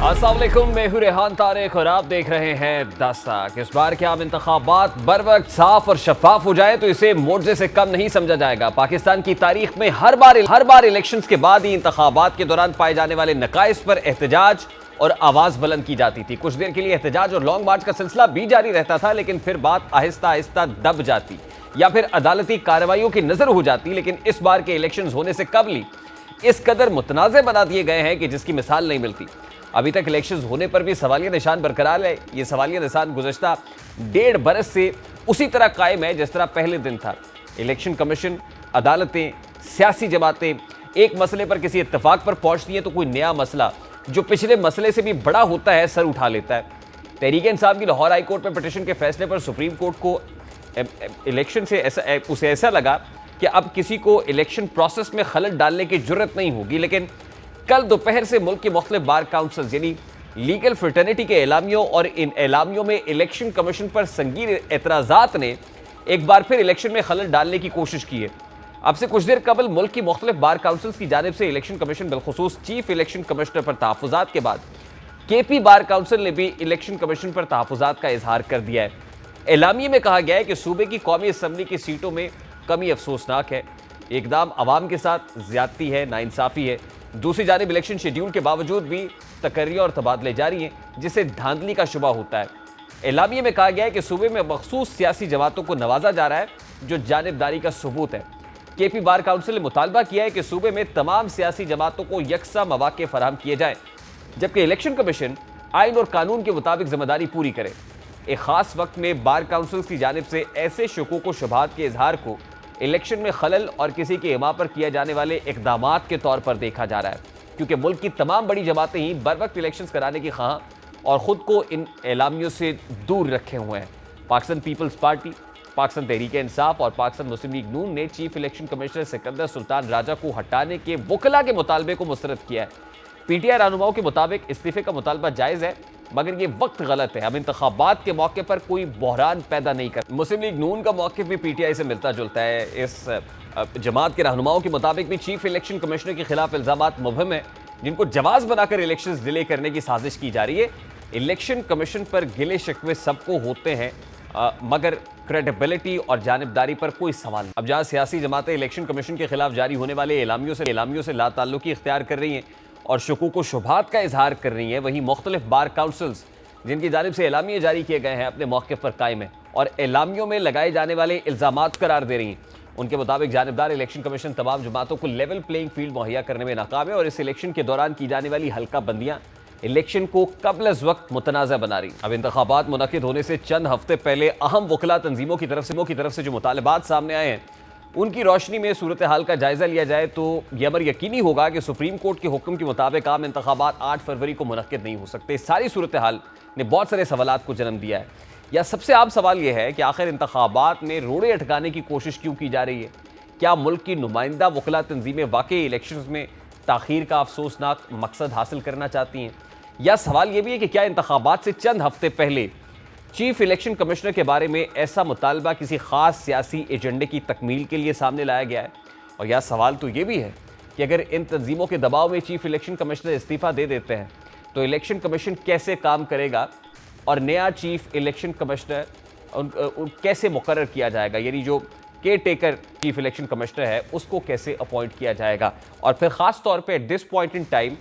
अस्सलाम वालेकुम, मैं हूं रेहान तारिक और आप देख रहे हैं दस्तक। इस बार के आम इंतखाबात बर वक्त साफ और शफाफ हो जाए तो इसे मोर्जे से कम नहीं समझा जाएगा। पाकिस्तान की तारीख में हर बार इलेक्शंस के बाद ही इंतखाबात के दौरान पाए जाने वाले नकाइस पर एहतजाज और आवाज बुलंद की जाती थी। कुछ देर के लिए एहतजाज और लॉन्ग मार्च का सिलसिला भी जारी रहता था, लेकिन फिर बात आहिस्ता आहिस्ता दब जाती या फिर अदालती कार्रवाइयों की नजर हो जाती। लेकिन इस बार के इलेक्शंस होने से कबल इस कदर मुतनाज़े बना दिए गए हैं कि जिसकी मिसाल नहीं मिलती। अभी तक इलेक्शंस होने पर भी सवालिया निशान बरकरार है। ये सवालिया निशान गुज़श्ता 1.5 बरस से उसी तरह कायम है जिस तरह पहले दिन था। इलेक्शन कमीशन, अदालतें, सियासी जमातें एक मसले पर किसी इत्तेफाक पर पहुंचती हैं तो कोई नया मसला जो पिछले मसले से भी बड़ा होता है सर उठा लेता है। तहरीक इंसाफ की लाहौर हाई कोर्ट में पिटीशन के फैसले पर सुप्रीम कोर्ट को इलेक्शन से ऐसा लगा कि अब किसी को इलेक्शन प्रोसेस में खलल डालने की जरूरत नहीं होगी। लेकिन कल दोपहर से मुल्क के मुख्तलिफ बार काउंसिल्स यानी लीगल फ्रेटर्निटी के एलामियों और इन एलामियों में इलेक्शन कमीशन पर संगीन एतराज़ात ने एक बार फिर इलेक्शन में खलल डालने की कोशिश की है। अब से कुछ देर कबल मुल्क की मुख्तलिफ बार काउंसिल्स की जानिब से इलेक्शन कमीशन बिलखुसूस चीफ इलेक्शन कमिश्नर पर तहफ़्फ़ुज़ात के बाद KP बार काउंसिल ने भी इलेक्शन कमीशन पर तहफ़्फ़ुज़ात का इजहार कर दिया है। एलामिये में कहा गया है कि सूबे की कौमी असम्बली की सीटों में कमी अफसोसनाक है, इकदाम अवाम के साथ ज्यादती है, नाइंसाफ़ी है। दूसरी जानिब इलेक्शन शेड्यूल के बावजूद भी तकर्रियाँ और तबादले जारी हैं जिससे धांधली का शुबा होता है। एलामिये में कहा गया है कि सूबे में मखसूस सियासी जमातों को नवाजा जा रहा है जो जानिबदारी का सबूत है। KP बार काउंसिल ने मुतालबा किया है कि सूबे में तमाम सियासी जमातों को यकसा मौके फराहम किए जाएं, जबकि इलेक्शन कमीशन आइन और कानून के मुताबिक जिम्मेदारी पूरी करे। एक खास वक्त में बार काउंसिल की जानिब से ऐसे शकूक व शुबहात के इजहार को इलेक्शन में खलल और किसी के इमा पर किए जाने वाले इकदामात के तौर पर देखा जा रहा है, क्योंकि मुल्क की तमाम बड़ी जमातें ही बर वक्त इलेक्शन कराने की ख्वाह और ख़ुद को इन एलामियों से दूर रखे हुए हैं। पाकिस्तान पीपल्स पार्टी, पाकिस्तान तहरीक इंसाफ और पाकिस्तान मुस्लिम लीग नून ने chief election commissioner Sikandar Sultan Raja को हटाने के वकला के मुतालबे को मुस्तरद किया है। PTI रहनुमाओं के मुताबिक इस्तीफे का मुतालबा जायज़ है, मगर ये वक्त गलत है। अब इंतखाबात के मौके पर कोई बहरान पैदा नहीं कर। मुस्लिम लीग नून का मौक़िफ़ भी PTI से मिलता जुलता है। इस जमात के रहनुमाओं के मुताबिक भी चीफ इलेक्शन कमिश्नर के खिलाफ इल्ज़ामात मुबहम है, जिनको जवाज़ बनाकर इलेक्शन डिले करने की साजिश की जा रही है। इलेक्शन कमीशन पर गिले शिकवे सबको होते हैं, मगर क्रेडिबिलिटी और जानिबदारी पर कोई सवाल नहीं। अब जहाँ सियासी जमातें इलेक्शन कमीशन के खिलाफ जारी होने वाले एलामियों से लाताल्लुकी इख्तियार कर रही हैं और शकूक व शुबहात का इजहार कर रही हैं, वहीं मुख्तलिफ बार काउंसिल्स जिनकी जानिब से एलामिये जारी किए गए हैं अपने मौक़िफ़ पर कायम है और एलामियों में लगाए जाने वाले इल्ज़ामात करार दे रही हैं। उनके मुताबिक जानिबदार इलेक्शन कमीशन तमाम जमातों को लेवल प्लेइंग फील्ड मुहैया करने में नाकाम है और इस इलेक्शन के दौरान की जाने वाली हल्का बंदियाँ इलेक्शन को कबल अज़ वक्त मुतनाज़ा बना रही। अब इंतखाबात मुनक़िद होने से चंद हफ्ते पहले अहम वकला तंजीमों की तरफ से जो मुतालबात सामने आए हैं, उनकी रोशनी में सूरत हाल का जायज़ा लिया जाए तो यह अमर यकीनी होगा कि सुप्रीम कोर्ट के हुक्म के मुताबिक आम इंतखाबात 8 फरवरी को मुनक़िद नहीं हो सकते। सारी सूरत हाल ने बहुत सारे सवालात को जन्म दिया है। या सबसे आम सवाल यह है कि आखिर इंतखाबात में रोड़े अटकाने की कोशिश क्यों की जा रही है? क्या मुल्क की नुमाइंदा वकला तंजीमें वाकई इलेक्शन में ताख़ीर का अफसोसनाक मकसद हासिल करना चाहती हैं? या सवाल यह भी है कि क्या इंतखाबात से चंद हफ्ते पहले चीफ इलेक्शन कमिश्नर के बारे में ऐसा मुतालबा किसी खास सियासी एजेंडे की तकमील के लिए सामने लाया गया है? और यह सवाल तो ये भी है कि अगर इन तंजीमों के दबाव में चीफ इलेक्शन कमिश्नर इस्तीफ़ा दे देते हैं तो इलेक्शन कमीशन कैसे काम करेगा और नया चीफ इलेक्शन कमिश्नर कैसे मुकर्रर किया जाएगा, यानी जो care taker chief election commissioner है उसको कैसे अपॉइंट किया जाएगा? और फिर ख़ास तौर पर at this point in time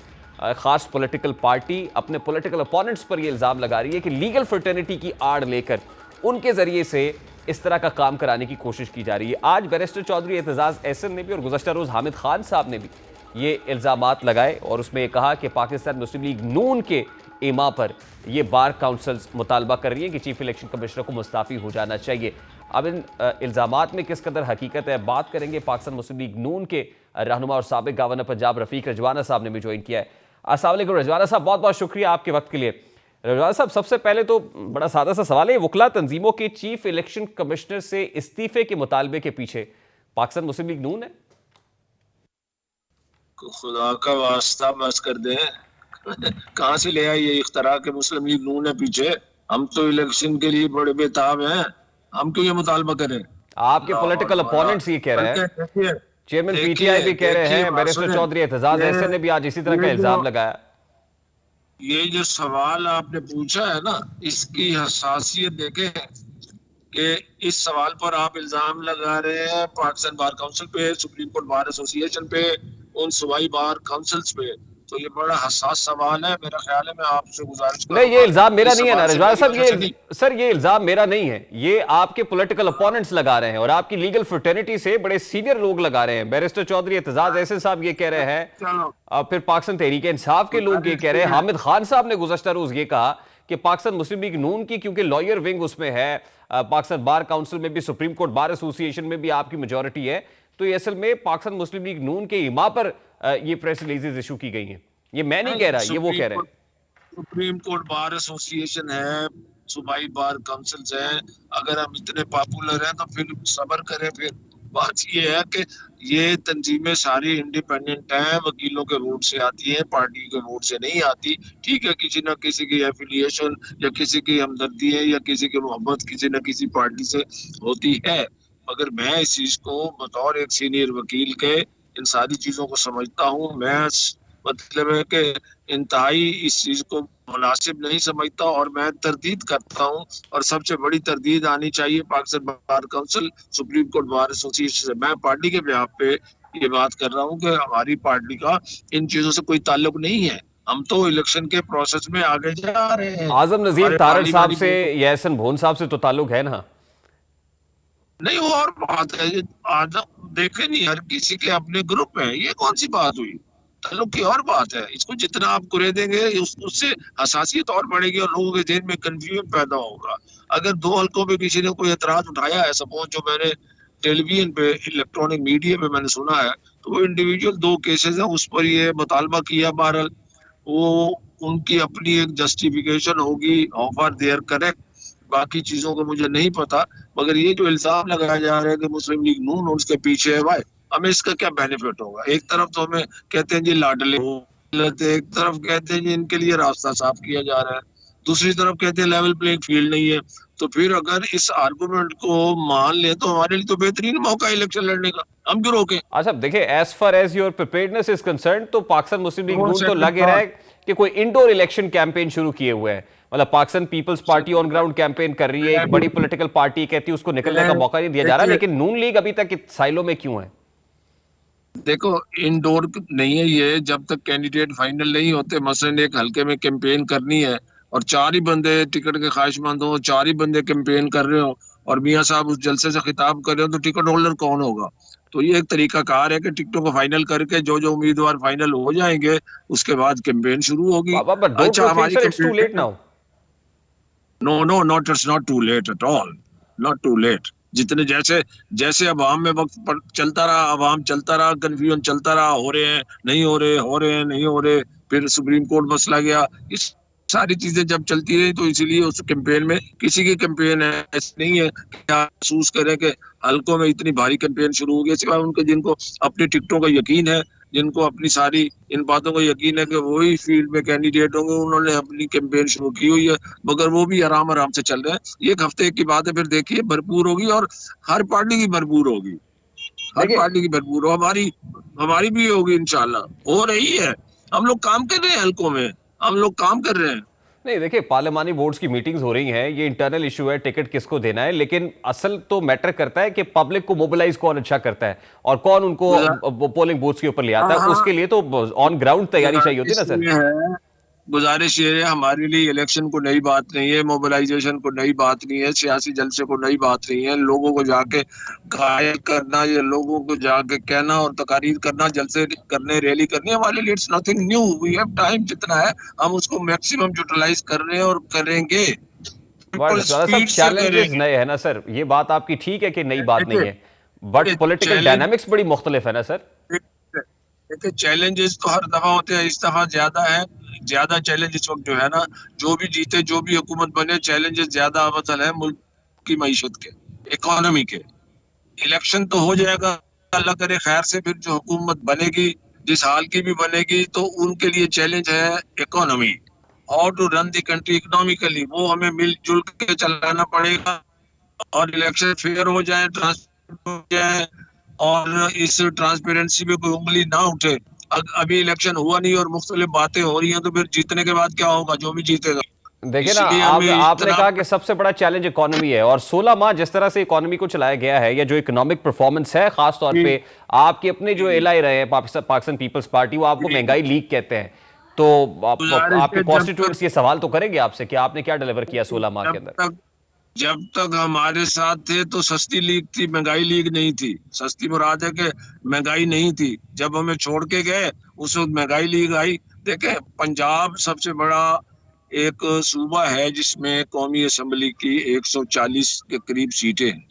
खास पॉलिटिकल पार्टी अपने पॉलिटिकल अपोनेंट्स पर यह इल्ज़ाम लगा रही है कि लीगल फ्रेटर्निटी की आड़ लेकर उनके ज़रिए से इस तरह का काम कराने की कोशिश की जा रही है। आज बैरिस्टर चौधरी एतजाज़ एहसन ने भी और गुज़श्ता रोज़ हामिद खान साहब ने भी ये इल्ज़ामात लगाए और उसमें यह कहा कि पाकिस्तान मुस्लिम लीग नून के इमा पर ये बार काउंसिल्स मुतालबा कर रही है कि चीफ इलेक्शन कमिश्नर को मुस्ताफ़ी हो जाना चाहिए। अब इन इल्ज़ामात में किस कदर हकीकत है बात करेंगे। पाकिस्तान मुस्लिम लीग नून के रहनुमा और साबिक़ गवर्नर पंजाब रफ़ीक रजवाना साहब ने भी ज्वाइन किया है। अस्सलाम वालेकुम रजवाना साहब, बहुत बहुत शुक्रिया आपके वक्त के लिए। रजवाना साहब, सबसे पहले तो बड़ा सादा सा सवाल है, वकला तंजीमों के चीफ इलेक्शन कमिश्नर से इस्तीफे के मुतालबे के पीछे पाकिस्तान मुस्लिम लीग नून है? खुदा का वास्ता बस कर दे कहाँ से ले आई ये इख्तरा के मुस्लिम लीग नून है पीछे? हम तो इलेक्शन के लिए बड़े बेताब हैं, हम क्यों ये मुतालबा करें? आपके पॉलिटिकल अपोनेंट्स ये कह रहे हैं, चेयरमैन PTI भी कह रहे हैं, बैरिस्टर चौधरी एतजाज़ एहसन ने भी आज इसी तरह का इल्जाम लगाया। ये जो सवाल आपने पूछा है ना, इसकी हसासियत देखें कि इस सवाल पर आप इल्जाम लगा रहे हैं पाकिस्तान बार काउंसिल पे, सुप्रीम कोर्ट बार एसोसिएशन पे, उन सूबाई बार काउंसिल्स पे। तो ये बड़ा हसास सवाल है। मेरा ख्याल है मैं आपसे गुजारिश नहीं, ये करूंगा इल्जाम मेरा इस नहीं है ना सवाल से रजवान मेरी साहब, वजह से नहीं। सर ये इल्जाम मेरा नहीं है, ये आपके पॉलिटिकल अपोनेंट्स लगा रहे हैं और आपकी लीगल फ्रेटर्निटी से बड़े सीनियर लोग लगा रहे हैं। बैरिस्टर चौधरी एतजाज एहसन साहब ये कह रहे हैं, चलो, फिर पाकिस्तान तहरीक इंसाफ के लोग ये कह रहे हैं, हामिद खान साहब ने गुज़श्ता रोज ये कहा कि पाकिस्तान मुस्लिम लीग नून की क्योंकि लॉयर विंग उसमें है, पाकिस्तान बार काउंसिल में भी, सुप्रीम कोर्ट बार एसोसिएशन में भी आपकी मेजोरिटी है, तो ये असल में पाकिस्तान मुस्लिम लीग नून के इमा पर ये प्रेस रिलीजेस इशू की गई हैं। ये मैं नहीं कह रहा, ये वो कह रहे हैं। सुप्रीम कोर्ट बार एसोसिएशन है, सूबाई बार काउंसिल्स है। अगर हम इतने पॉपुलर हैं तो फिर सब्र करें। फिर बात ये है कि ये तंजीमें सारी इंडिपेंडेंट हैं, वकीलों के वोट से आती हैं, पार्टी के वोट से नहीं आती। ठीक है, किसी न किसी की एफिलिएशन या किसी की हमदर्दी है या किसी की मोहब्बत किसी न किसी पार्टी से होती है। मगर मैं इस चीज को बतौर एक सीनियर वकील के इन सारी चीजों को समझता हूँ। मैं मतलब है कि इंतहाई इस चीज को मुनासिब नहीं समझता और मैं तरदीद करता हूँ। और सबसे बड़ी तरदीद आनी चाहिए Pakistan bar council, supreme court bar association से। मैं पार्टी के बिहाफ पे ये बात कर रहा हूँ कि हमारी पार्टी का इन चीजों से कोई ताल्लुक नहीं है। हम तो इलेक्शन के प्रोसेस में आगे जा रहे हैं। आजम नजीर हमारे तारड़ साहब पार्लिमानी से या एहसन भोन साहब से तो ताल्लुक है ना? नहीं, वो और बात है। ये आज देखे नहीं, हर किसी के अपने ग्रुप है, ये कौन सी बात हुई? ताल्लुक की और बात है। इसको जितना आप कुरे देंगे उससे हसासियत और बढ़ेगी और लोगों के जहन में कंफ्यूजन पैदा होगा। अगर दो हलकों पे किसी ने कोई एतराज उठाया है, सपोज जो मैंने टेलीविजन पे इलेक्ट्रॉनिक मीडिया पे मैंने सुना है, तो वो इंडिविजुअल दो केसेस हैं, उस पर ये मुतालबा किया। बहरहाल वो उनकी अपनी एक जस्टिफिकेशन होगी, ऑफर देयर करेक्ट। बाकी चीजों को मुझे नहीं पता। मगर ये जो इल्जाम लगाया जा रहा है कि मुस्लिम लीग नून उसके पीछे है, भाई हमें इसका क्या बेनिफिट होगा? एक तरफ तो हमें कहते हैं जी लाडले हो लेते, एक तरफ कहते हैं जी इनके लिए रास्ता साफ किया जा रहा है, दूसरी तरफ कहते हैं लेवल प्लेइंग फील्ड नहीं है। तो फिर अगर इस आर्गुमेंट को मान ले तो हमारे लिए तो बेहतरीन मौका है इलेक्शन लड़ने का। हम क्यों रोके? अच्छा देखिए, as far as your preparedness is concern, तो पाकिस्तान मुस्लिम लीग वो नून तो सेकंड लगे रहा है कि कोई इंडोर इलेक्शन कैंपेन शुरू किए हुए है। मतलब Pakistan Peoples Party on ground campaign कर रही है, एक बड़ी पॉलिटिकल पार्टी कहती है उसको निकलने का मौका नहीं दिया जा रहा, लेकिन नून लीग अभी तक साइलो में क्यों है? देखो, इंडोर नहीं है ये जब तक कैंडिडेट फाइनल नहीं होते। मसलन एक हल्के में कैंपेन करनी है और चार ही बंदे टिकट के ख्वाहिशमंद हो, चार ही बंदे कैंपेन कर रहे हो और मियां साहब उस जलसे से खिताब कर रहे हो, तो टिकट होल्डर कौन होगा? तो ये एक तरीका कार है कि टिकटों को फाइनल करके जो जो उम्मीदवार फाइनल हो जाएंगे उसके बाद कैंपेन शुरू होगी। बट डोंट अच्छा, यू थिंक हमारी sir it's too late campaign, now? No no not, it's not too late at all, not too late. जितने जैसे जैसे अवाम में वक्त चलता रहा, अवाम चलता रहा, कंफ्यूजन चलता रहा, हो रहे हैं नहीं हो रहे, हो रहे हैं नहीं हो रहे, फिर सुप्रीम कोर्ट मसला गया। इस सारी चीजें जब चलती रही तो इसीलिए उस कैंपेन में किसी की कैंपेन है ऐसी नहीं है कि आप महसूस करें कि हल्कों में इतनी भारी कैंपेन शुरू हो गई, सिवाय उनके जिनको अपनी टिकटों का यकीन है, जिनको अपनी सारी इन बातों का यकीन है कि वही फील्ड में कैंडिडेट होंगे, उन्होंने अपनी कैंपेन शुरू की हुई है। मगर वो भी आराम आराम से चल रहे हैं। एक हफ्ते की बात है, फिर देखिए भरपूर होगी और हर पार्टी की भरपूर होगी, हर देखिए, पार्टी की भरपूर हो। हमारी हमारी भी होगी इंशाल्लाह, हो रही है। हम लोग काम कर रहे हैं हल्कों में, हम लोग काम कर रहे हैं। नहीं देखिए, पार्लिमानी बोर्ड्स की मीटिंग्स हो रही हैं, ये इंटरनल इशू है टिकट किसको देना है, लेकिन असल तो मैटर करता है कि पब्लिक को मोबिलाइज कौन अच्छा करता है और कौन उनको पोलिंग बूथ्स के ऊपर ले आता है। हाँ, उसके लिए तो ऑन ग्राउंड तैयारी चाहिए होती है ना सर? इसलिए है, गुजारिश ये है, हमारे लिए इलेक्शन को नई बात नहीं है, मोबिलाइजेशन को नई बात नहीं है, सियासी जलसे को नई बात नहीं है। लोगों को जाके घायल करना या लोगों को जाके कहना और तकारीर करना, जलसे करने, रैली करनी, हमारे लिए it's nothing new. We have time जितना है हम उसको मैक्सिमम यूटिलाइज कर रहे हैं और करेंगे, बट बिल्कुल सब स्पीड से चैलेंजेस करेंगे। नए हैं ना सर, ये बात आपकी ठीक है कि नई बात नहीं देखिए, है, बट पॉलिटिकल चैलेंज, डायनामिक्स बड़ी मुख्तलिफ है ना सर? देखिए चैलेंजेस तो हर दफा होते हैं, इस दफा ज्यादा है। ज्यादा चैलेंज इस वक्त जो है ना, जो भी जीते जो भी हुकूमत बने, चैलेंजेस ज्यादा मसल है मुल्क की मईशत के, इकोनॉमी के। इलेक्शन तो हो जाएगा अल्लाह करे खैर से, फिर जो हुकूमत बनेगी जिस हाल की भी बनेगी तो उनके लिए चैलेंज है economy, how to run the country economically. वो हमें मिलजुल के चलाना पड़ेगा और इलेक्शन फेयर हो जाए, ट्रांसपेरेंट हो जाए और इस ट्रांसपेरेंसी में कोई उंगली ना उठे, अभी इलेक्शन हुआ नहीं और मुख्तलिफ बातें हो रही हैं, तो फिर जीतने के बाद क्या होगा, जो भी जीतेगा। देखिए ना, इसलिए हमें आपने इतना कहा कि सबसे बड़ा चैलेंज इकोनॉमी है, और 16 माह जिस तरह से इकोनॉमी को चलाया गया है, या जो इकोनॉमिक परफॉर्मेंस है, खास तौर जी, पे आपके अपने जो जी, एलआई रहे हैं, पाकिस्तान पीपल्स पार्टी, वो आपको जी, महंगाई लीग कहते हैं। तो गुजारिश आपके है, कॉन्स्टिट्यूएंट्स ये सवाल तो करेंगे आपसे कि आपने क्या डिलीवर किया 16 माह के जब अंदर। तक जब तक हमारे साथ थे तो सस्ती लीग थी, महंगाई लीग नहीं थी। सस्ती मुराद है कि महंगाई नहीं थी। जब हमें छोड़ के गए उस वक्त महंगाई लीग आई। देखें, पंजाब सबसे बड़ा एक सूबा है जिसमें कौमी असम्बली की 140 के करीब सीटें हैं।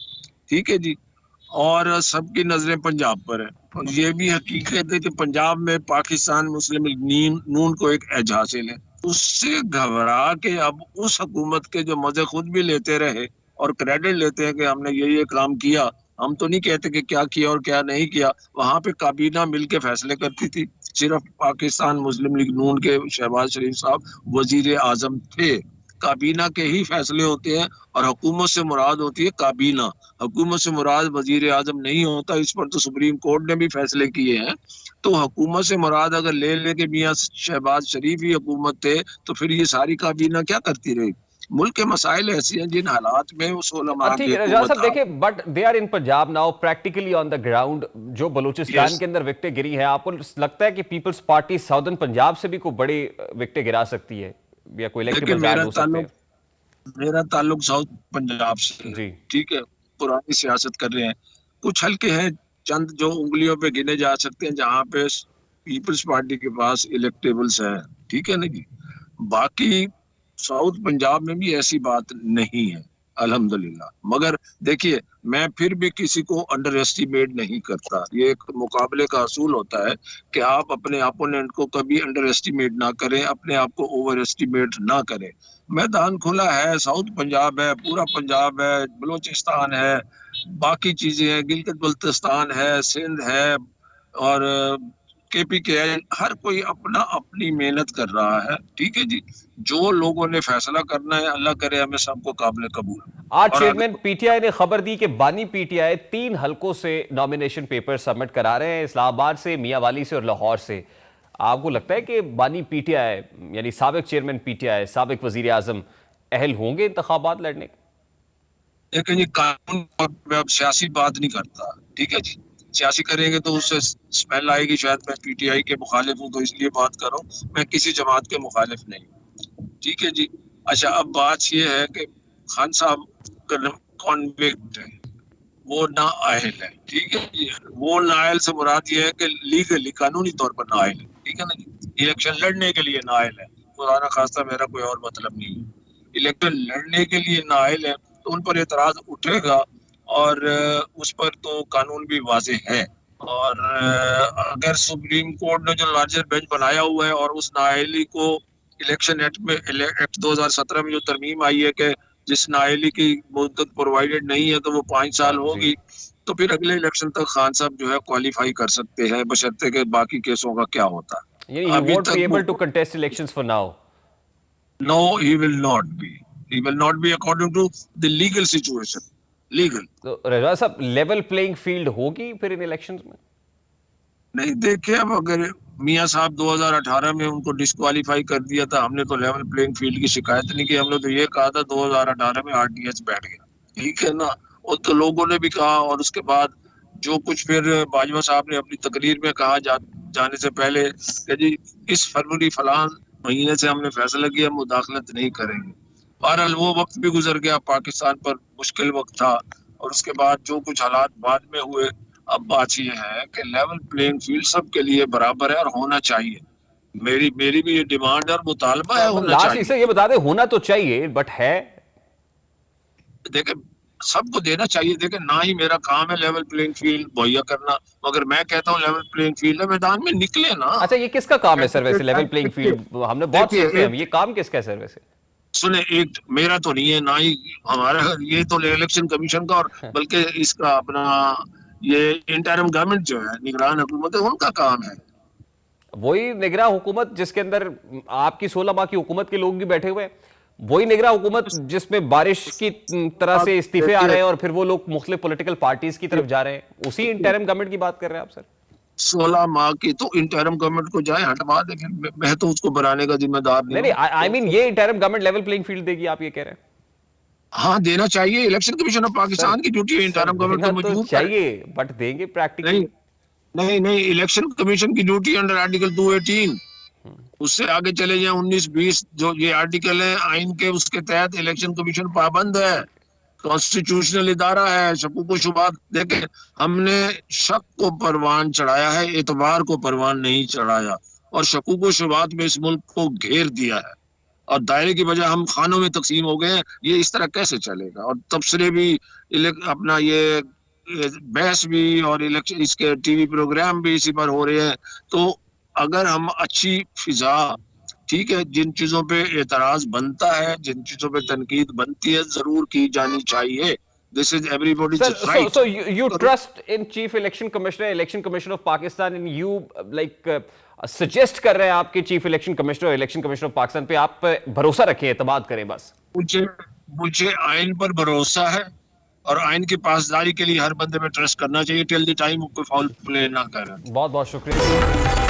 ठीक है जी। और सबकी नजरें पंजाब पर है। और ये भी हकीकत है कि पंजाब में पाकिस्तान मुस्लिम लीग नून को एक एज हासिल है। उससे घबरा के अब उस हुकूमत के जो मजे खुद भी लेते रहे और क्रेडिट लेते हैं कि हमने ये काम किया, हम तो नहीं कहते कि क्या किया और क्या नहीं किया। वहां पे काबीना मिलके फैसले करती थी। सिर्फ पाकिस्तान मुस्लिम लीग नून के शहबाज शरीफ साहब वजीर आजम थे। काबीना के ही फैसले होते हैं और हुकूमत से मुराद होती है काबीना। हुकूमत से मुराद वजीर आजम नहीं होता। इस पर तो सुप्रीम कोर्ट ने भी फैसले किए हैं। तो हुकूमत से मुराद अगर ले लेके मियाँ शहबाज शरीफ ही हुकूमत थे, तो फिर ये सारी काबीना क्या करती रही। मुल्क के मसाइल ऐसे हैं जिन हालात में वो 16 माह की ठीक है रजा हुकूमत साहब, आ। देखिए, but they are in Punjab now practically on the ground. जो बलूचिस्तान यस। के अंदर विकटें गिरी हैं, आपको लगता है कि पीपल्स पार्टी साउदर्न पंजाब से भी कोई बड़ी विकटें गिरा सकती है, या कोई देखिए, इलेक्टेबल्स ऐड हो सकते हैं? मेरा ताल्लुक साउथ पंजाब से है। जी। ठीक है। पुरानी सियासत कर रहे हैं। कुछ हल्के हैं, चंद जो उंगलियों पे गिने जा सकते हैं जहां पे पीपल्स पार्टी के पास इलेक्टेबल्स है। ठीक है ना जी। बाकी साउथ पंजाब में भी ऐसी बात नहीं है, अल्हम्दुलिल्लाह। मगर देखिए, मैं फिर भी किसी को अंडर एस्टिमेट नहीं करता। ये एक मुकाबले का असूल होता है कि आप अपने अपोनेंट को कभी अंडर एस्टिमेट ना करें, अपने आप को ओवर एस्टिमेट ना करें। मैदान खुला है, साउथ पंजाब है, पूरा पंजाब है, बलूचिस्तान है, बाकी चीजें हैं, गिलगित बल्तिस्तान है, सिंध है, और केपी के है। हर कोई अपना अपनी मेहनत कर रहा है। ठीक है जी। जो लोगों ने फैसला करना है, अल्लाह करे हमें सबको काबिल कबूल। आज और चेयरमैन अगर पीटीआई ने खबर दी कि बानी पीटीआई 3 हलकों से नॉमिनेशन पेपर सबमिट करा रहे हैं, इस्लामाबाद से, मियांवाली से और लाहौर से। आपको लगता है कि बानी पीटीआई यानी साबिक चेयरमैन पीटीआई, साबिक वजीर आजम अहल होंगे इंतखाबात लड़ने के? लेकिन ये कानून और मैं अब सियासी बात नहीं करता। ठीक है जी। सियासी करेंगे तो उससे स्मेल आएगी। शायद मैं पीटीआई के मुखालिफ हूँ तो इसलिए बात कर रहा हूँ, मैं किसी जमात के मुखालिफ नहीं। ठीक है जी। अच्छा, अब बात ये है कि खान साहब कॉन्विक्ट है, वो नाअहल है। ठीक है जी। वो नाअहल से मुराद ये है कि लीगली, कानूनी तौर पर नाअहल है। ठीक है ना जी। इलेक्शन लड़ने के लिए नाअहल है। खुदा ना खास्ता, मेरा कोई और मतलब नहीं है। इलेक्शन लड़ने के लिए नाअहल है तो उन पर एतराज उठेगा। और उस पर तो कानून भी वाज़ेह है। और अगर सुप्रीम कोर्ट ने जो लार्जर बेंच बनाया हुआ है और उस नाअहली को इलेक्शन एक्ट में, एक्ट 2017 में जो तरमीम आई है कि जिस नाअहली की मुद्दत प्रोवाइडेड नहीं है तो वो 5 साल जी, होगी, तो फिर अगले इलेक्शन तक खान साहब जो है क्वालिफाई कर सकते हैं, बशर्ते के बाकी केसों का क्या होता यानी है। ही अभी वोंट बी तक एबल टू वो, contest elections for now. No, he will not be. He will not be according to the legal situation. Legal तो रजा साहब, लेवल प्लेइंग फील्ड होगी फिर इन इलेक्शंस में? नहीं। देखिए, अब अगर मियाँ साहब 2018 में उनको डिस्क्वालीफाई कर दिया था, हमने तो लेवल प्लेइंग फील्ड की शिकायत नहीं की। हमने तो ये कहा था 2018 में आरटीएच बैठ गया। ठीक है ना। और तो लोगों ने भी कहा, और उसके बाद जो कुछ फिर बाजवा साहब ने अपनी तकरीर में कहा जाने से पहले कि जी इस फरवरी फलां महीने से हमने फैसला किया मुदाखलत नहीं करेंगे। बहरहाल वो वक्त भी गुजर गया, पाकिस्तान पर मुश्किल वक्त था। और उसके बाद जो कुछ हालात बाद में हुए, अब बात यह है कि लेवल प्लेइंग फील्ड सबके लिए बराबर है और होना चाहिए। मेरी मेरी भी ये डिमांड और मुतालबा है, होना लास्ट चाहिए। इसे ये बता दे, होना तो चाहिए बट है? देखे, सबको देना चाहिए। देखे, ना ही मेरा काम है लेवल प्लेइंग फील्ड मुहैया करना, मगर मैं कहता हूँ लेवल प्लेइंग फील्ड है, मैदान में निकले ना। अच्छा, ये किसका काम है सर वैसे, लेवल कैंडिडेट प्लेइंग देखिए, फील्ड? हमने बहुत देखिए सुनते हैं हम, एक ये काम किसका है सर वैसे? सुने, एक मेरा तो नहीं है, ना ही हमारा। ये तो इलेक्शन कमीशन का, और बल्कि इसका अपना ये इंटरिम गवर्नमेंट जो है, निगरान हुकूमत है, उनका काम है। वही निगरां हुकूमत जिसके अंदर आपकी 16 माह की हुकूमत के लोग भी बैठे हुए हैं, वही निगरां हुकूमत जिसमें बारिश की तरह आप से इस्तीफे आ देखिए, रहे हैं और फिर वो लोग मुख्तलिफ पॉलिटिकल पार्टीज की तरफ जा रहे हैं, उसी इंटरिम गवर्नमेंट की बात कर रहे हैं आप सर? 16 माह की, तो इंटरिम गवर्नमेंट को जाए हटवा दे, मैं तो उसको बनाने का जिम्मेदार नहीं नहीं, हूँ। आई मीन ये interim government level playing field देगी, आप ये कह रहे हैं? हाँ, देना चाहिए। Election commission of sir Pakistan की ड्यूटी है सर इंटरिम गवर्नमेंट देना को तो मजबूर करे। चाहिए, बट देंगे नहीं, प्रैक्टिकली? नहीं, नहीं, इलेक्शन कमीशन की ड्यूटी अंडर आर्टिकल 218, उससे आगे चले जाए 19-20 जो ये आर्टिकल है आइन के, उसके तहत इलेक्शन कमीशन पाबंद है, कॉन्स्टिट्यूशनल इदारा है। शकूक को शुबात देखे, हमने शक को परवान चढ़ाया है, एतबार को परवान नहीं चढ़ाया, और शकूक को शुबात में इस मुल्क को घेर दिया है, और दायरे की बजाय हम खानों में तकसीम हो गए हैं। ये इस तरह कैसे चलेगा? और तबसरे भी, अपना ये बहस भी, और इलेक्शन, इसके टीवी प्रोग्राम भी इसी पर हो रहे हैं। तो अगर हम अच्छी फिजा, ठीक है, जिन चीजों पे एतराज बनता है, जिन चीजों पे तनकीद बनती है, जरूर की जानी चाहिए। This is everybody's Sir, right. so you trust in Chief Election Commissioner, Election Commissioner of Pakistan, and you suggest कर रहे हैं आपके Chief Election Commissioner, Election Commissioner of Pakistan पे आप भरोसा रखें, एतमाद करें बस? मुझे मुझे आइन पर भरोसा है, और आइन की पासदारी के लिए हर बंदे पे ट्रस्ट करना चाहिए टिल द टाइम कोई फाउल प्ले ना करे। बहुत बहुत शुक्रिया।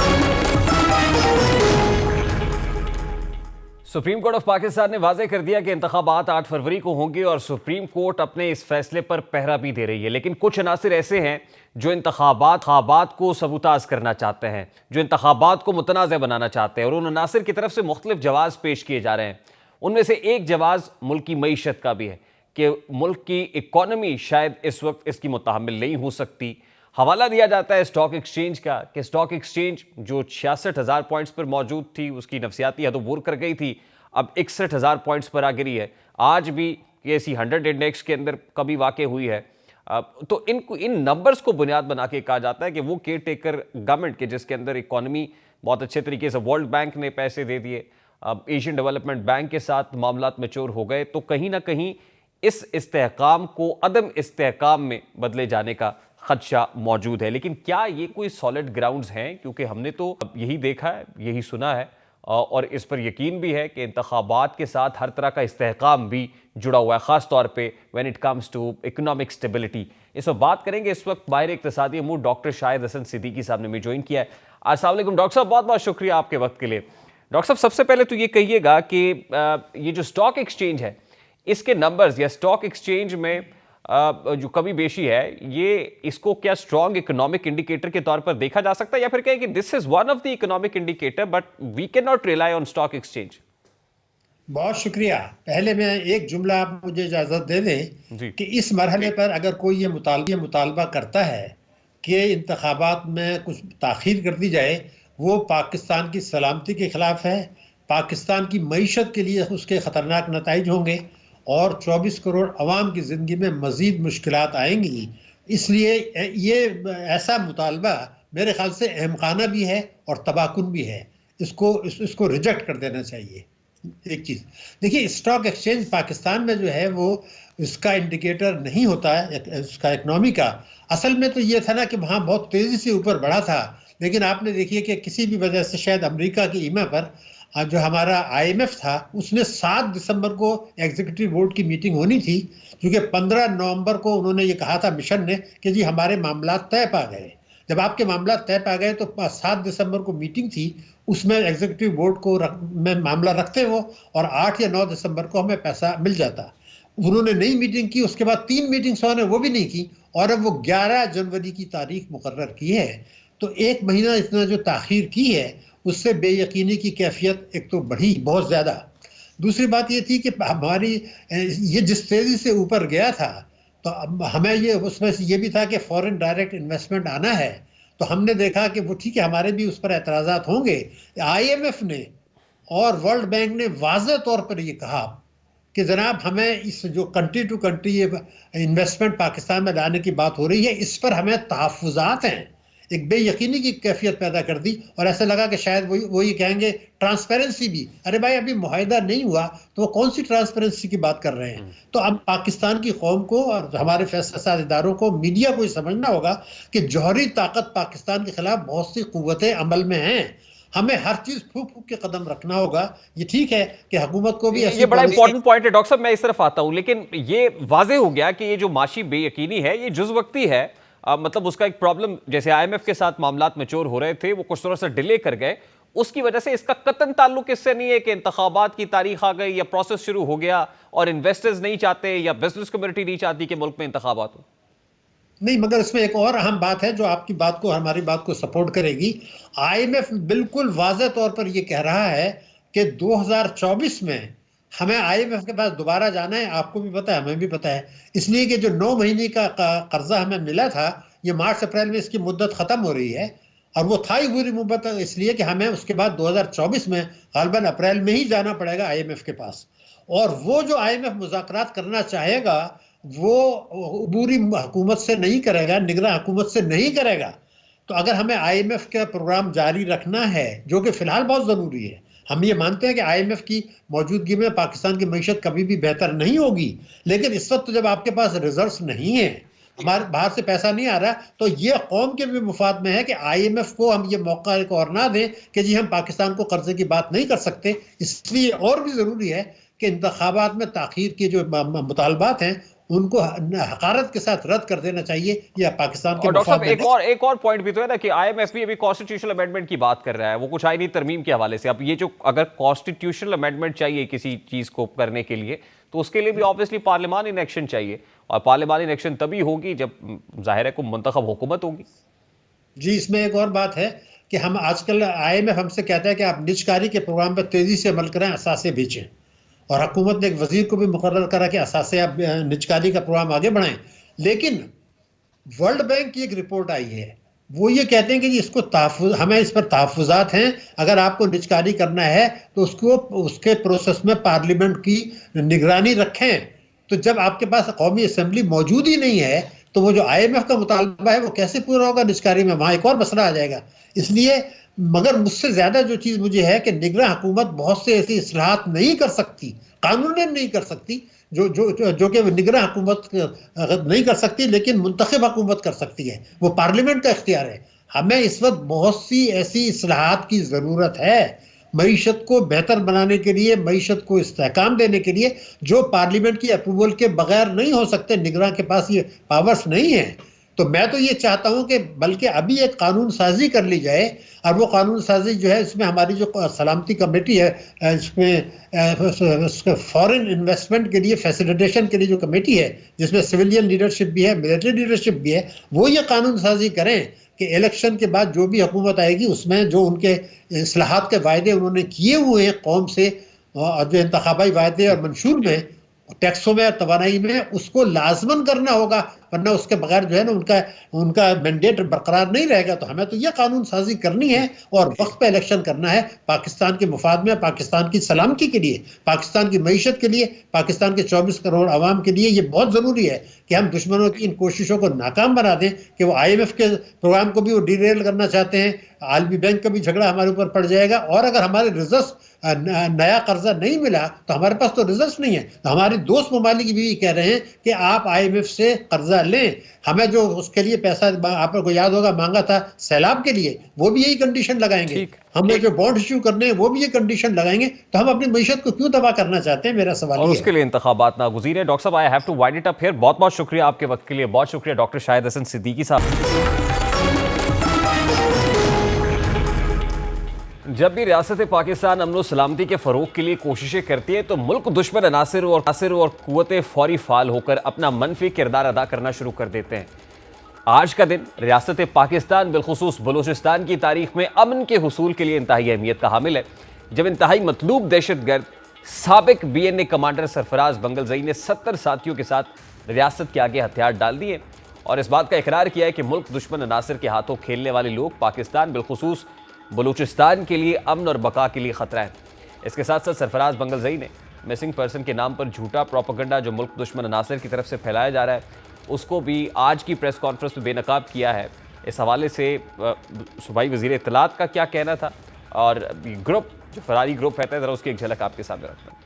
सुप्रीम कोर्ट ऑफ पाकिस्तान ने वाजे कर दिया कि इंतखाबात 8 फरवरी को होंगे, और सुप्रीम कोर्ट अपने इस फैसले पर पहरा भी दे रही है। लेकिन कुछ अनासिर ऐसे हैं जो इंतखाबात को सबूताज करना चाहते हैं, जो इंतखाबात को मुतनाज़ बनाना चाहते हैं, और उन अनासिर की तरफ से मुख्तलिफ जवाज़ पेश किए जा रहे हैं। उनमें से एक जवाज़ मुल्क की मईशत का भी है कि मुल्क की इकॉनमी शायद इस वक्त इसकी मुतहम्मिल नहीं हो सकती। हवाला दिया जाता है स्टॉक एक्सचेंज का कि स्टॉक एक्सचेंज जो 66,000 पॉइंट्स पर मौजूद थी, उसकी नफसियाती हद अबूर कर गई थी, अब 61,000 पॉइंट्स पर आ गिरी है। आज भी KSE 100 इंडेक्स के अंदर कभी वाक़ हुई है। तो इन नंबर्स को बुनियाद बना के कहा जाता है कि वो केयर टेकर गवर्नमेंट के, जिसके अंदर इकॉनमी बहुत अच्छे तरीके से, वर्ल्ड बैंक ने पैसे दे दिए, अब एशियन डेवलपमेंट बैंक के साथ मामलात मैच्योर हो गए, तो कहीं ना कहीं इस इस्तेहकाम को अदम इस्तेहकाम में बदले जाने का खदशा मौजूद है। लेकिन क्या ये कोई सॉलिड ग्राउंड्स हैं? क्योंकि हमने तो यही देखा है, यही सुना है, और इस पर यकीन भी है कि इंतखाबात के साथ हर तरह का इस्तेहकाम भी जुड़ा हुआ है, ख़ास तौर पे when it comes to economic stability. इस पर बात करेंगे इस वक्त माहिर इक़्तिसादी अमूर डॉक्टर शाहिद हसन सिद्दीकी साहब ने हमें ज्वाइन किया है। अस्सलाम वालेकुम डॉक्टर साहब, बहुत बहुत शुक्रिया आपके वक्त के लिए। डॉक्टर साहब, सबसे पहले तो ये कहिएगा कि ये जो स्टॉक एक्सचेंज है, इसके नंबर्स या स्टॉक एक्सचेंज में जो कमी बेशी है, ये इसको क्या स्ट्रॉन्ग इकोनॉमिक इंडिकेटर के तौर पर देखा जा सकता है, या फिर कहें कि this is one of the economic indicator but we can not rely on stock exchange? बहुत शुक्रिया। पहले मैं एक जुमला आप मुझे इजाज़त दे दें कि इस मरहले पर अगर कोई ये मुतालबा करता है कि इंतखाबात में कुछ ताख़ीर कर दी जाए, वो पाकिस्तान की सलामती के ख़िलाफ़ है, पाकिस्तान की मईशत के लिए उसके ख़तरनाक नताइज होंगे, और 24 करोड़ अवाम की ज़िंदगी में मज़ीद मुश्किलात आएंगी। इसलिए ये ऐसा मुतालबा मेरे ख़्याल से अहमखाना भी है और तबाकुन भी है। इसको रिजेक्ट कर देना चाहिए। एक चीज़ देखिए, स्टॉक एक्सचेंज पाकिस्तान में जो है वो इसका इंडिकेटर नहीं होता है उसका इकनॉमी का। असल में तो ये था ना कि वहाँ बहुत तेज़ी से ऊपर बढ़ा था, लेकिन आपने देखिए कि किसी भी वजह से शायद अमेरिका की ईमा पर जो हमारा IMF था, उसने 7 दिसंबर को एग्जीक्यूटिव बोर्ड की मीटिंग होनी थी, क्योंकि 15 नवंबर को उन्होंने ये कहा था मिशन ने कि जी हमारे मामला तय पा गए। जब आपके मामला तय पा गए तो 7 दिसंबर को मीटिंग थी, उसमें एग्जीक्यूटिव बोर्ड को में मामला रखते वो, और 8 या 9 दिसंबर को हमें पैसा मिल जाता। उन्होंने नई मीटिंग की, उसके बाद 3 मीटिंग्स उन्होंने वो भी नहीं की, और अब वो 11 जनवरी की तारीख मुकर्रर की है। तो 1 महीना इतना जो ताख़ीर की है, उससे बेयकीनी की कैफियत एक तो बढ़ी बहुत ज़्यादा। दूसरी बात ये थी कि हमारी ये जिस तेज़ी से ऊपर गया था, तो अब हमें ये उसमें से ये भी था कि फॉरेन डायरेक्ट इन्वेस्टमेंट आना है, तो हमने देखा कि वो ठीक है, हमारे भी उस पर एतराज़ात होंगे। IMF ने और वर्ल्ड बैंक ने वाज़ेह तौर पर ये कहा कि जनाब हमें इस जो कंट्री टू कंट्री ये इन्वेस्टमेंट पाकिस्तान में लाने की बात हो रही है, इस पर हमें तहफ़्फ़ुज़ात हैं। एक बेयकीनी की कैफियत पैदा कर दी, और ऐसा लगा कि शायद वो ये कहेंगे ट्रांसपेरेंसी भी, अरे भाई अभी मुआहिदा नहीं हुआ तो वो कौन सी ट्रांसपेरेंसी की बात कर रहे हैं। तो अब पाकिस्तान की कौम को और हमारे फैसलासाज़ इदारों को, मीडिया को समझना होगा कि जौहरी ताकत पाकिस्तान के खिलाफ बहुत सी क़ुव्वतें अमल में हैं। हमें हर चीज़ फूक फूक के कदम रखना होगा। ये ठीक है कि हुकूमत को भी ये बड़ा इंपॉर्टेंट पॉइंट है डॉक्टर साहब, मैं इस तरफ आता हूँ। लेकिन ये वाजे हो गया कि ये जो माशी बेयकीनी है, ये जुज़ वक्ती है, मतलब उसका एक प्रॉब्लम, जैसे IMF के साथ मामलात मैच्योर हो रहे थे, वो कुछ थोड़ा सा डिले कर गए, उसकी वजह से इसका कतन ताल्लुक इससे नहीं है कि इंतखाबात की तारीख आ गई या प्रोसेस शुरू हो गया और इन्वेस्टर्स नहीं चाहते या बिजनेस कम्युनिटी नहीं चाहती कि मुल्क में इंतखाबात हो? नहीं, मगर इसमें एक और अहम बात है जो आपकी बात को, हमारी बात को सपोर्ट करेगी। IMF बिल्कुल वाज़ेह तौर पर यह कह रहा है कि 2024 में हमें IMF के पास दोबारा जाना है। आपको भी पता है, हमें भी पता है, इसलिए कि जो 9 महीने का कर्जा हमें मिला था, ये मार्च अप्रैल में इसकी मुद्दत खत्म हो रही है। और वो था ही पूरी मुद्दत, इसलिए कि हमें उसके बाद 2024 में गालिबन अप्रैल में ही जाना पड़ेगा IMF के पास। और वो जो IMF मुज़ाकरात करना चाहेगा वो अबूरी हुकूमत से नहीं करेगा, निगरान हुकूमत से नहीं करेगा। तो अगर हमें IMF का प्रोग्राम जारी रखना है, जो कि फिलहाल बहुत ज़रूरी है, हम ये मानते हैं कि IMF की मौजूदगी में पाकिस्तान की मईशत कभी भी बेहतर नहीं होगी, लेकिन इस वक्त जब आपके पास रिजर्व्स नहीं है, हमारे बाहर से पैसा नहीं आ रहा, तो ये कौम के भी मुफाद में है कि IMF को हम ये मौका एक और ना दें कि जी हम पाकिस्तान को कर्जे की बात नहीं कर सकते। इसलिए और भी ज़रूरी है कि इंतखाबात में ताख़ीर के जो मुतालबात हैं उनको हकारत के साथ रद्द कर देना चाहिए, या पाकिस्तान के और डॉक्टर साहब एक और पॉइंट भी तो है ना कि IMF भी अभी कॉन्स्टिट्यूशनल अमेंडमेंट की बात कर रहा है, वो कुछ आईनी तरमीम के हवाले से। अब ये जो अगर कॉन्स्टिट्यूशनल अमेंडमेंट चाहिए किसी चीज को करने के लिए, तो उसके लिए भी ऑब्वियसली पार्लियामान इलेक्शन चाहिए, और पार्लियामान इलेक्शन तभी होगी जब जाहिर है को मुंतखब हुकूमत होगी। जी, इसमें एक और बात है कि हम आजकल IMF हमसे कहता है कि आप निजकारी के प्रोग्राम पर तेजी से अमल करें, असासे बेचें, और हुकूमत ने एक वजीर को भी मुकर्रर करा कि असासे आप निजकारी का प्रोग्राम आगे बढ़ाएं। लेकिन वर्ल्ड बैंक की एक रिपोर्ट आई है, वो ये कहते हैं कि इसको हमें इस पर तहफ़्फ़ुज़ात हैं, अगर आपको निजकारी करना है तो उसको उसके प्रोसेस में पार्लियामेंट की निगरानी रखें। तो जब आपके पास कौमी असम्बली मौजूद ही नहीं है, तो वो जो IMF का मुतालबा है वो कैसे पूरा होगा निजकारी में? वहाँ एक और मसला आ जाएगा। इसलिए, मगर मुझसे ज़्यादा जो चीज़ मुझे है कि निगरान हुकूमत बहुत से ऐसी इस्लाहात नहीं कर सकती, कानूनन नहीं कर सकती, जो कि निगरान हुकूमत नहीं कर सकती, लेकिन मुंतखब हुकूमत कर सकती है। वो पार्लियामेंट का इख्तियार है। हमें इस वक्त बहुत सी ऐसी इस्लाहात की ज़रूरत है मईशत को बेहतर बनाने के लिए, मईशत को इस्तेहकाम देने के लिए, जो पार्लियामेंट की अप्रूवल के बगैर नहीं हो सकते। निगरान के पास ये पावर्स नहीं है। तो मैं तो ये चाहता हूं कि बल्कि अभी एक कानून साजी कर ली जाए, और वो कानून साजी जो है, इसमें हमारी जो सलामती कमेटी है, इसमें फॉरेन इन्वेस्टमेंट के लिए फैसिलिटेशन के लिए जो कमेटी है, जिसमें सिविलियन लीडरशिप भी है, मिलिट्री लीडरशिप भी है, वो ये कानून साजी करें कि इलेक्शन के बाद जो भी हुकूमत आएगी उसमें जो उनके इस्लाहात के वायदे उन्होंने किए हुए हैं कौम से, और जो इंतखाबाई वायदे और मंशूर में, टैक्सों में और तवानाई में, उसको लाजमन करना होगा, वरना उसके बगैर जो है ना उनका मैंडेट बरकरार नहीं रहेगा। तो हमें तो यह कानून साजी करनी है और वक्त पे इलेक्शन करना है, पाकिस्तान के मुफाद में, पाकिस्तान की सलामती के लिए, पाकिस्तान की मईशत के लिए, पाकिस्तान के 24 करोड़ आवाम के लिए। ये बहुत ज़रूरी है कि हम दुश्मनों की इन कोशिशों को नाकाम बना दें कि वो IMF के प्रोग्राम को भी वो डिरेल करना चाहते हैं, आलमी बैंक का भी झगड़ा हमारे ऊपर पड़ जाएगा। और अगर हमारे रिजर्व नया कर्जा नहीं मिला तो हमारे पास तो रिजर्व नहीं है। तो हमारे दोस्त ममालिक भी कह रहे हैं कि आप IMF से कर्जा लें, हमें जो उसके लिए पैसा आपको याद होगा मांगा था सैलाब के लिए, वो भी यही कंडीशन लगाएंगे। हमने जो बॉन्ड इश्यू करने हैं वो भी ये कंडीशन लगाएंगे। तो हम अपनी मईशत को क्यों तबाह करना चाहते हैं? मेरा सवाल और उसके लिए इंतखाबात नागुज़ीर है। डॉक्टर साहब, I have to wind it up here. बहुत बहुत शुक्रिया आपके वक्त के लिए। बहुत शुक्रिया डॉक्टर शाहिद हसन सिद्दीकी साहब। जब भी रियासत पाकिस्तान अमन सलामती के फ़रोग के लिए कोशिशें करती है, तो मुल्क दुश्मन अनासिर और क़ुव्वतें फ़ौरी फ़ाल होकर अपना मनफी किरदार अदा करना शुरू कर देते हैं। आज का दिन रियासत पाकिस्तान बिलखुसूस बलूचिस्तान की तारीख में अमन के हुसूल के लिए इंतहाई अहमियत का हामिल है, जब इंतहाई मतलूब दहशतगर्द साबिक BNA कमांडर सरफराज बंगलजई ने 70 साथियों के साथ रियासत के आगे हथियार डाल दिए और इस बात का इकरार किया है कि मुल्क दुश्मन अनासिर के हाथों खेलने वाले लोग पाकिस्तान बिलखुसूस बलूचिस्तान के लिए अमन और बका के लिए खतरा है। इसके साथ साथ सरफराज बंगलजई ने मिसिंग पर्सन के नाम पर झूठा प्रोपेगेंडा जो मुल्क दुश्मन अनासिर की तरफ से फैलाया जा रहा है, उसको भी आज की प्रेस कॉन्फ्रेंस में बेनकाब किया है। इस हवाले से सूबाई वज़ीर इत्तलात का क्या कहना था और ग्रुप जो फरारी ग्रुप रहता है, ज़रा उसकी एक झलक आपके सामने रखते हैं।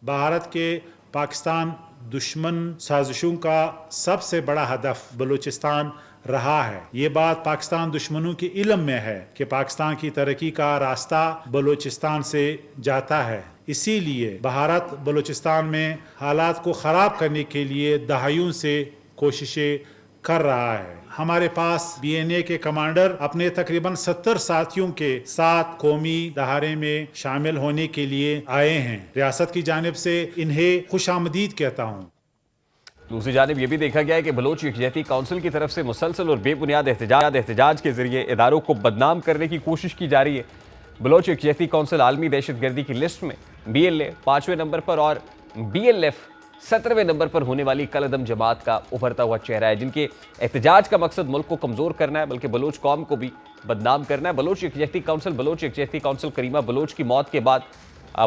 भारत के पाकिस्तान दुश्मन साजिशों का सबसे बड़ा हदफ बलूचिस्तान रहा है। ये बात पाकिस्तान दुश्मनों के इल्म में है कि पाकिस्तान की तरक्की का रास्ता बलूचिस्तान से जाता है। इसीलिए भारत बलूचिस्तान में हालात को ख़राब करने के लिए दहाइयों से कोशिशें कर रहा है। हमारे पास बीएनए के कमांडर अपने तकरीबन 70 साथियों के साथ कौमी दहाड़े में शामिल होने के लिए आए हैं। रियासत की जानिब से इन्हें खुशामदीद कहता हूँ। दूसरी जानिब यह भी देखा गया है कि बलोच यकजहती काउंसिल की तरफ से मुसलसल और बेबुनियाद एहतजाज के जरिए इदारों को बदनाम करने की कोशिश की जा रही है। बलोच यकजहती काउंसिल आलमी दहशतगर्दी की लिस्ट में BLA 5वें नंबर पर और BLF 17वें नंबर पर होने वाली कलअदम जमात का उभरता हुआ चेहरा है, जिनके एहतजाज का मकसद मुल्क को कमज़ोर करना है बल्कि बलोच कौम को भी बदनाम करना है। बलोच यकजहती काउंसिल करीमा बलोच की मौत के बाद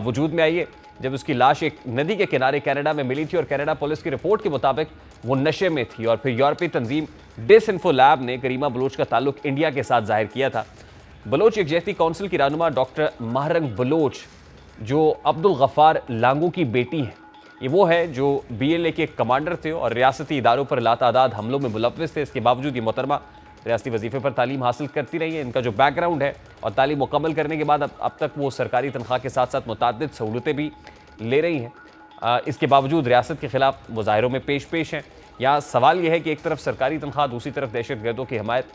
वजूद में आई है, जब उसकी लाश एक नदी के किनारे कनाडा में मिली थी और कनाडा पुलिस की रिपोर्ट के मुताबिक वो नशे में थी। और फिर यूरोपीय तंजीम डिसइंफो लैब ने करीमा बलोच का ताल्लुक इंडिया के साथ जाहिर किया था। बलोच यकजहती काउंसिल की रहनुमा डॉक्टर महरंग बलोच, जो अब्दुल गफ्फार लांगू की बेटी हैं, ये वो है जो BLA के कमांडर थे और रियासती इदारों पर लातादाद हमलों में मुलव्विस थे। इसके बावजूद ये मोहतरमा रियासती वजीफे पर तालीम हासिल करती रही है। इनका जो बैकग्राउंड है और तालीम मुकम्मल करने के बाद अब तक वो सरकारी तनख्वाह के साथ साथ मुतअद्दिद सहूलतें भी ले रही हैं। इसके बावजूद रियासत के खिलाफ मुजाहिरों में पेश हैं। यहाँ सवाल यह है कि एक तरफ सरकारी तनख्वाह, दूसरी तरफ दहशतगर्दों की हमायत,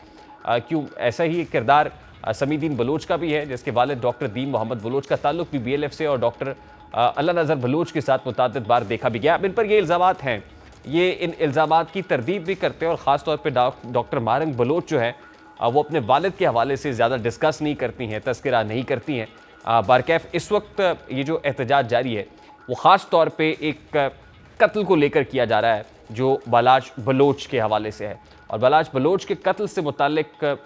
क्यों? ऐसा ही एक किरदार समीदीन बलोच का भी है, जिसके वालिद डॉक्टर दीन मोहम्मद बलोच का ताल्लुक भी BLF से और डॉक्टर अल्लाह नज़र बलोच के साथ मुतअद्दिद बार देखा भी गया। अब इन पर ये इल्ज़ामात हैं, ये इन इल्ज़ामात की तरदीद भी करते हैं और ख़ास तौर पे डॉक्टर महरंग बलोच जो है वो अपने वालिद के हवाले से ज़्यादा डिस्कस नहीं करती हैं, तज़किरा नहीं करती हैं। बारकैफ इस वक्त ये जो एहतजाज जारी है वो ख़ास तौर पे एक कत्ल को लेकर किया जा रहा है जो बालाज बलोच के हवाले से है। और बालाज बलोच के कत्ल से मुताल्लिक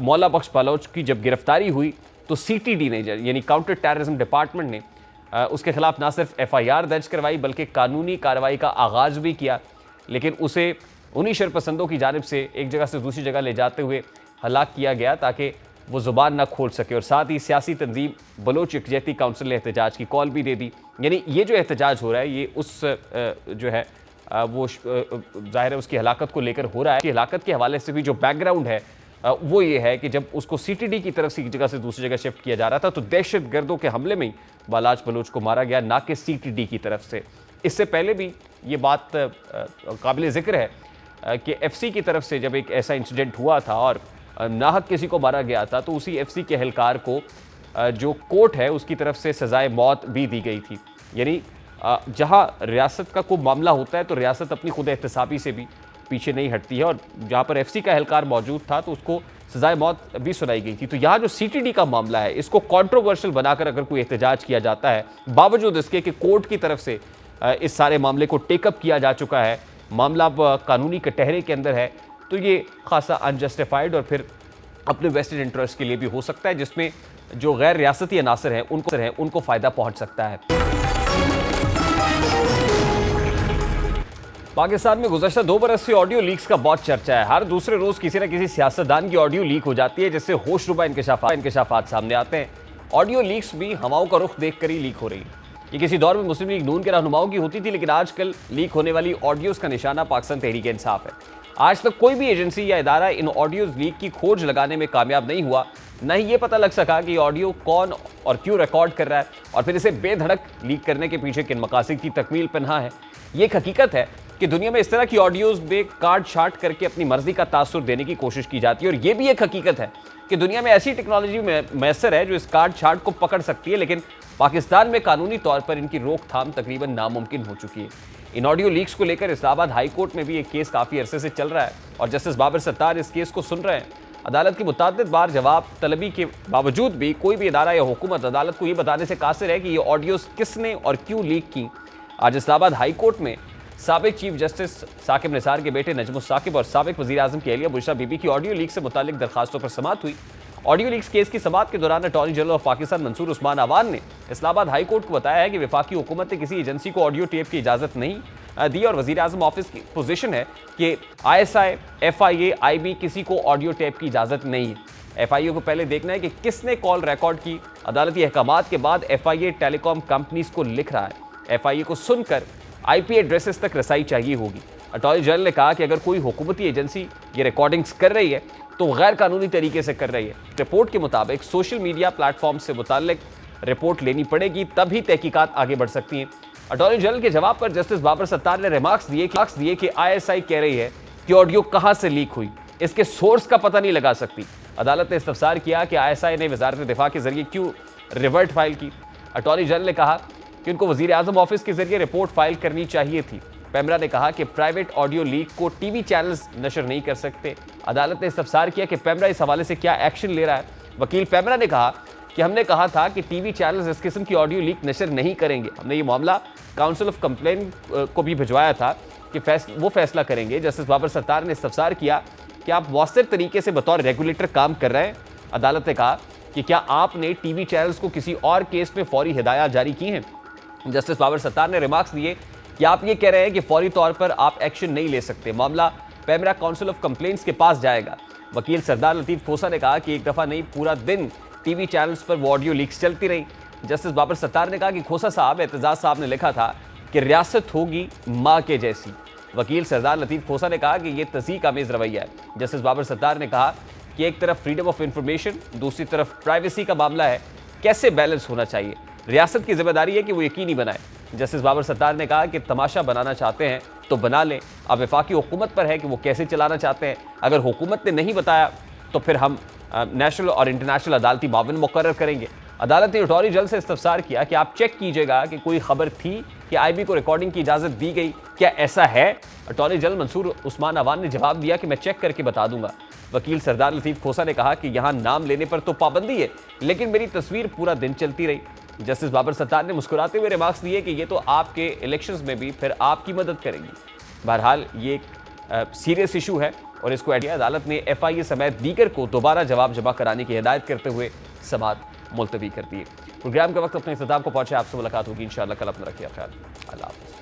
मौला बख्श बलोच की जब गिरफ्तारी हुई तो CTD ने, यानी काउंटर टेररिज्म डिपार्टमेंट ने, उसके खिलाफ ना सिर्फ FIR दर्ज करवाई बल्कि कानूनी कार्रवाई का आगाज़ भी किया। लेकिन उसे उन्हीं शरपसंदों की जानिब से एक जगह से दूसरी जगह ले जाते हुए हलाक किया गया ताकि वो ज़ुबान ना खोल सके। और साथ ही सियासी तंजीम बलोच यकजहती काउंसिल ने एहतजाज की कॉल भी दे दी। यानी ये जो एहतजाज हो रहा है ये उस जो है वो ज़ाहिर है उसकी हलाकत को लेकर हो रहा है। कि हलाकत के हवाले से भी जो बैकग्राउंड है वो ये है कि जब उसको CTD की तरफ से एक जगह से दूसरी जगह शिफ्ट किया जा रहा था तो दहशत गर्दों के हमले में ही बालाज बलोच को मारा गया, ना कि CTD की तरफ से। इससे पहले भी ये बात काबिल ज़िक्र है कि FC की तरफ से जब एक ऐसा इंसिडेंट हुआ था और नाहक किसी को मारा गया था तो उसी FC के एहलकार को जो कोर्ट है उसकी तरफ से सज़ाए मौत भी दी गई थी। यानी जहाँ रियासत का कोई मामला होता है तो रियासत अपनी खुद एहतसाबी से भी पीछे नहीं हटती है और जहाँ पर FC का एहलकार मौजूद था तो उसको सजाए मौत भी सुनाई गई थी। तो यहाँ जो CTD का मामला है इसको कंट्रोवर्शियल बनाकर अगर कोई एहतजाज किया जाता है, बावजूद इसके कि कोर्ट की तरफ से इस सारे मामले को टेकअप किया जा चुका है, मामला अब कानूनी कटहरे के अंदर है, तो ये खासा अनजस्टिफाइड और फिर अपने वेस्टेड इंटरेस्ट के लिए भी हो सकता है, जिसमें जो गैर रियासती अनासर हैं उनको फ़ायदा पहुँच सकता है। पाकिस्तान में गुज़श्ता 2 बरस से ऑडियो लीक्स का बहुत चर्चा है। हर दूसरे रोज़ किसी न किसी सियासतदान की ऑडियो लीक हो जाती है, जिससे होशरुबा इंकशाफात सामने आते हैं। ऑडियो लीक्स भी हवाओं का रुख देख कर ही लीक हो रही है। ये किसी दौर में मुस्लिम लीग नून के रहनुमाओं की होती थी, लेकिन आजकल लीक होने वाली ऑडियोज़ का निशाना पाकिस्तान तहरीक इंसाफ है। आज तक कोई भी एजेंसी या इदारा इन ऑडियोज़ लीक की खोज लगाने में कामयाब नहीं हुआ। न ही ये पता लग सका कि ऑडियो कौन और क्यों रिकॉर्ड कर रहा है और फिर इसे बेधड़क लीक करने के पीछे किन मकासद की तकमील पन्हा है। ये एक हकीकत है कि दुनिया में इस तरह की ऑडियोज़ में काट छाट करके अपनी मर्जी का तासुर देने की कोशिश की जाती है। और ये भी एक हकीकत है कि दुनिया में ऐसी टेक्नोलॉजी मैसर है जो इस काट छाट को पकड़ सकती है, लेकिन पाकिस्तान में कानूनी तौर पर इनकी रोकथाम तकरीबन नामुमकिन हो चुकी है। इन ऑडियो लीक्स को लेकर इस्लामाबाद हाई कोर्ट में भी एक केस काफ़ी अरसे से चल रहा है और जस्टिस बाबर सत्तार इस केस को सुन रहे हैं। अदालत की मुतअद्दिद बार जवाब तलबी के बावजूद भी कोई भी इदारा या हुकूमत अदालत को ये बताने से कासिर है कि ये ऑडियोज़ किसने और क्यों लीक की। आज इस्लामाबाद हाई कोर्ट में साबिक चीफ जस्टिस साकिब निसार के बेटे नजमुस साकिब और साबिक वज़ीर आज़म की अहलिया बुशरा बीबी की ऑडियो लीक से मुतालिक दरखास्तों पर समाअत हुई। ऑडियो लीक्स केस की समाअत के दौरान attorney general of Pakistan Mansoor Usman Awan ने इस्लामाबाद हाई कोर्ट को बताया है कि वफाकी हुकूमत ने किसी एजेंसी को ऑडियो टेप की इजाज़त नहीं दी और वज़ीर आज़म ऑफिस की पोजीशन है कि ISI, FIA, IB किसी को ऑडियो टेप की इजाज़त नहीं है। FIA को पहले देखना है कि किसने कॉल रिकॉर्ड की। अदालती अहकामात के बाद FIA टेलीकॉम कंपनीज को लिख रहा है। FIA को सुनकर IP एड्रेसेस तक रसाई चाहिए होगी। अटॉर्नी जनरल ने कहा कि अगर कोई हुकूमती एजेंसी ये रिकॉर्डिंग्स कर रही है तो गैर कानूनी तरीके से कर रही है। रिपोर्ट के मुताबिक सोशल मीडिया प्लेटफॉर्म से मुताल्लिक रिपोर्ट लेनी पड़ेगी, तभी तहकीकात आगे बढ़ सकती हैं। अटॉर्नी जनरल के जवाब पर जस्टिस बाबर सत्तार ने रिमार्क्स दिए कि ISI कह रही है कि ऑडियो कहां से लीक हुई। इसके सोर्स का पता नहीं लगा सकती। अदालत ने इस्तफसार किया कि ISI ने वजारत दिफा के जरिए क्यों रिवर्ट फाइल की। अटॉर्नी जनरल ने कहा कि उनको वजीर आजम ऑफिस के जरिए रिपोर्ट फाइल करनी चाहिए थी। पेमरा ने कहा कि प्राइवेट ऑडियो लीक को टीवी चैनल्स नशर नहीं कर सकते। अदालत ने इस्तफसार किया कि पेमरा इस हवाले से क्या एक्शन ले रहा है। वकील पेमरा ने कहा कि हमने कहा था कि टीवी चैनल्स इस किस्म की ऑडियो लीक नशर नहीं करेंगे। हमने ये मामला काउंसिल ऑफ कंप्लेन को भी भिजवाया था कि वो फैसला करेंगे। जस्टिस बाबर सत्तार ने इस्तफसार किया कि आप मौसर तरीके से बतौर रेगुलेटर काम कर रहे हैं। अदालत ने कहा कि क्या आपने टीवी चैनल्स को किसी और केस में फौरी हिदायत जारी की हैं। जस्टिस बाबर सत्तार ने रिमार्क्स दिए कि आप ये कह रहे हैं कि फौरी तौर पर आप एक्शन नहीं ले सकते, मामला पेमरा काउंसिल ऑफ कंप्लेंट्स के पास जाएगा। वकील सरदार लतीफ़ खोसा ने कहा कि एक दफ़ा नहीं, पूरा दिन टीवी चैनल्स पर वो ऑडियो लीक्स चलती रही। जस्टिस बाबर सत्तार ने कहा कि खोसा साहब, एतजाज़ साहब ने लिखा था कि रियासत होगी माँ के जैसी। वकील सरदार लतीफ़ खोसा ने कहा कि यह तज़ीक आमेज़ रवैया है। जस्टिस बाबर सत्तार ने कहा कि एक तरफ फ्रीडम ऑफ इंफॉर्मेशन, दूसरी तरफ प्राइवेसी का मामला है, कैसे बैलेंस होना चाहिए। रियासत की जिम्मेदारी है कि वो यकीनी बनाए। जस्टिस बाबर सत्तार ने कहा कि तमाशा बनाना चाहते हैं तो बना लें, अब वफाकी हुकूमत पर है कि वो कैसे चलाना चाहते हैं। अगर हुकूमत ने नहीं बताया तो फिर हम नेशनल और इंटरनेशनल अदालती मावन मुकर्रर करेंगे। अदालत ने अटॉर्नी जनरल से इस्तफसार किया कि आप चेक कीजिएगा कि कोई खबर थी कि IB को रिकॉर्डिंग की इजाज़त दी गई, क्या ऐसा है। अटॉर्नी जनरल मंसूर उस्मान अवान ने जवाब दिया कि मैं चेक करके बता दूंगा। वकील सरदार लतीफ़ खोसा ने कहा कि यहाँ नाम लेने पर तो पाबंदी है, लेकिन मेरी तस्वीर पूरा दिन चलती रही। जस्टिस बाबर सत्तार ने मुस्कुराते हुए रिमार्क्स दिए कि ये तो आपके इलेक्शंस में भी फिर आपकी मदद करेंगी। बहरहाल ये एक सीरियस इशू है और इसको अदालत ने FIA समेत दीगर को दोबारा जवाब जमा कराने की हिदायत करते हुए समाअत मुलतवी कर दी है। प्रोग्राम का वक्त अपने इख्तिताम को पहुंचे। आपसे मुलाकात होगी इंशाअल्लाह कल। अपना रखिए ख्याल। अल्लाह हाफ़िज़।